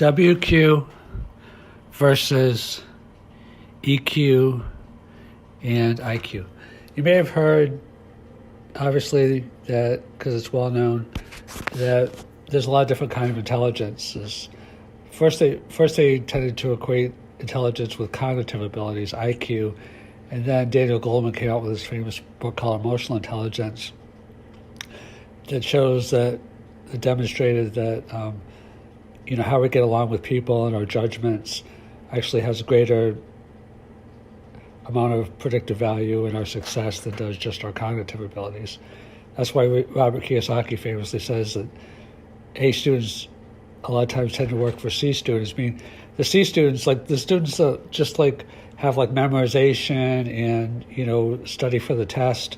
WQ versus EQ and IQ. You may have heard, obviously, that because it's well known that there's a lot of different kinds of intelligences. First, they tended to equate intelligence with cognitive abilities, IQ, and then Daniel Goleman came out with his famous book called Emotional Intelligence that shows that it demonstrated that how we get along with people and our judgments actually has a greater amount of predictive value in our success than does just our cognitive abilities. That's why Robert Kiyosaki famously says that A students a lot of times tend to work for C students. I mean, the C students, like the students that just like have like memorization and, study for the test,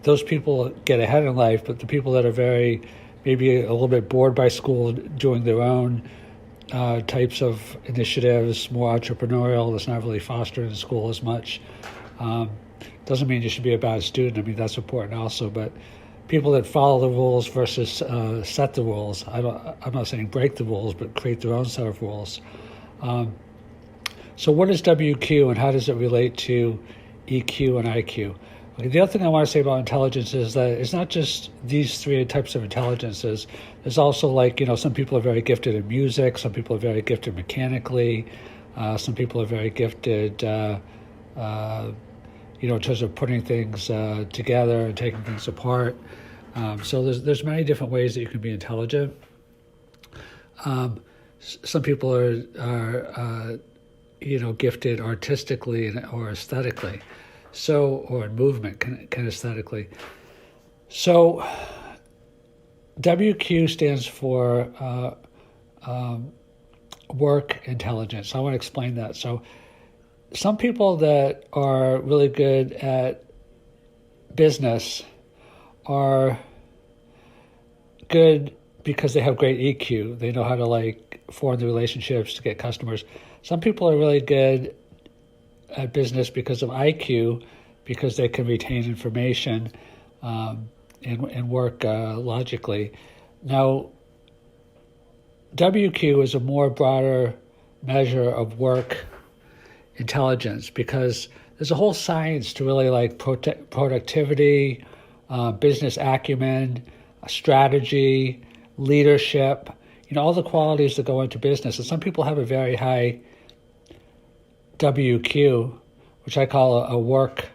those people get ahead in life, but the people that are maybe a little bit bored by school, doing their own types of initiatives, more entrepreneurial, that's not really fostered in school as much. Doesn't mean you should be a bad student. I mean, that's important also, but people that follow the rules versus set the rules. I'm not saying break the rules, but create their own set of rules. So what is WQ and how does it relate to EQ and IQ? Okay, the other thing I want to say about intelligence is that it's not just these three types of intelligences. There's also some people are very gifted in music, some people are very gifted mechanically, some people are very gifted in terms of putting things together and taking things apart. So there's many different ways that you can be intelligent. Some people are gifted artistically or aesthetically, or in movement, kinesthetically. So WQ stands for work intelligence. I want to explain that. So some people that are really good at business are good because they have great EQ. They know how to form the relationships to get customers. Some people are really good at business because of IQ, because they can retain information and work logically. Now, WQ is a more broader measure of work intelligence because there's a whole science to really productivity, business acumen, strategy, leadership, all the qualities that go into business. And some people have a very high WQ, which I call a work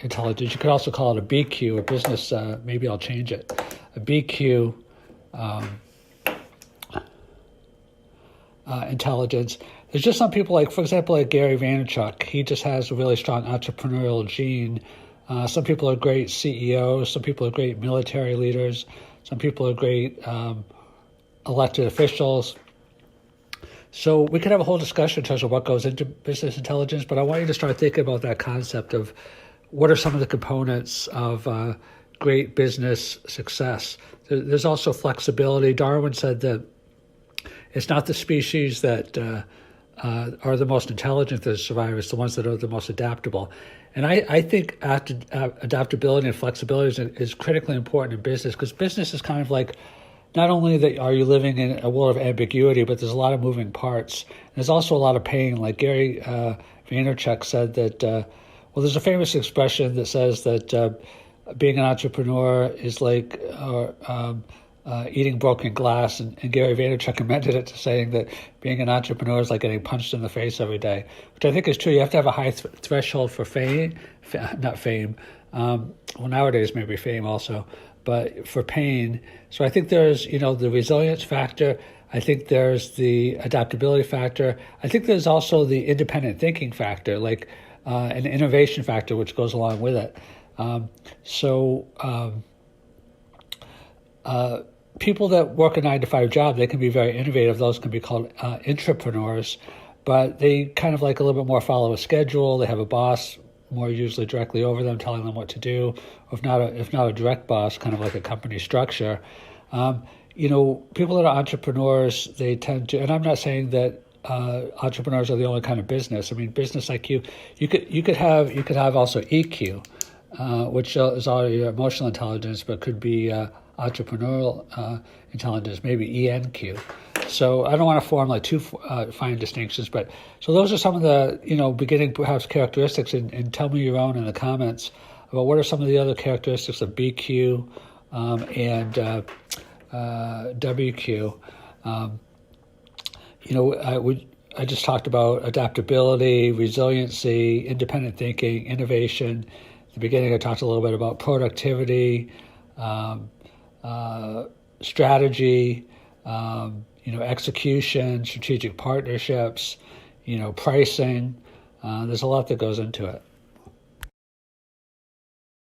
intelligence. You could also call it a BQ, a business. Maybe I'll change it. A BQ intelligence. There's just some people for example, like Gary Vaynerchuk. He just has a really strong entrepreneurial gene. Some people are great CEOs. Some people are great military leaders. Some people are great elected officials. So we could have a whole discussion in terms of what goes into business intelligence, but I want you to start thinking about that concept of what are some of the components of great business success. There's also flexibility. Darwin said that it's not the species that are the most intelligent that survive, it's the ones that are the most adaptable. And I think adaptability and flexibility is critically important in business, because business is kind of not only that are you living in a world of ambiguity, but there's a lot of moving parts. There's also a lot of pain. Like Gary Vaynerchuk said that, there's a famous expression that says that being an entrepreneur is like eating broken glass. And Gary Vaynerchuk amended it to saying that being an entrepreneur is like getting punched in the face every day, which I think is true. You have to have a high threshold for not fame. Nowadays maybe fame also, but for pain. So I think there's, the resilience factor. I think there's the adaptability factor. I think there's also the independent thinking factor, an innovation factor, which goes along with it. People that work a 9-to-5 job, they can be very innovative. Those can be called intrapreneurs, but they kind of a little bit more follow a schedule. They have a boss more usually directly over them, telling them what to do. Or if not a direct boss, kind of like a company structure. People that are entrepreneurs, they tend to, and I'm not saying that entrepreneurs are the only kind of business. I mean, business IQ, you could have also EQ, which is all your emotional intelligence, but could be entrepreneurial intelligence, maybe ENQ. So I don't want to form like too fine distinctions, but so those are some of the beginning perhaps characteristics, and tell me your own in the comments about what are some of the other characteristics of BQ and WQ. I just talked about adaptability, resiliency, independent thinking, innovation. At the beginning, I talked a little bit about productivity, strategy, execution, strategic partnerships, pricing. There's a lot that goes into it.